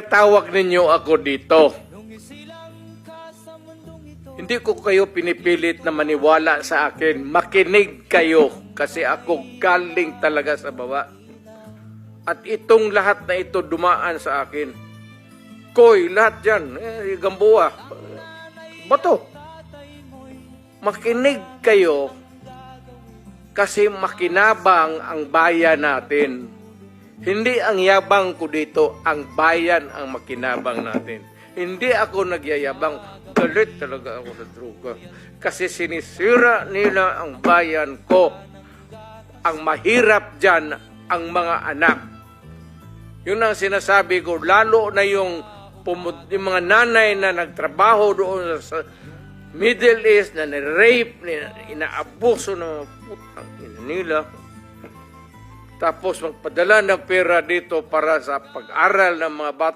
Tawag ninyo ako dito. Hindi ko kayo pinipilit na maniwala sa akin. Makinig kayo kasi ako galing talaga sa baba. At itong lahat na ito dumaan sa akin. Koy, lahat yan. Gamboa. Bato. Makinig kayo kasi makinabang ang bayan natin. Hindi ang yabang ko dito, ang bayan ang makinabang natin. Hindi ako nagyayabang, galit talaga ako sa droga. Kasi sinisira nila ang bayan ko. Ang mahirap dyan, ang mga anak. Yun ang sinasabi ko, lalo na yung mga nanay na nagtrabaho doon sa Middle East, na ni-rape, inaabuso ng putang ina nila. Tapos magpadala ng pera dito para sa pag-aral ng mga bata.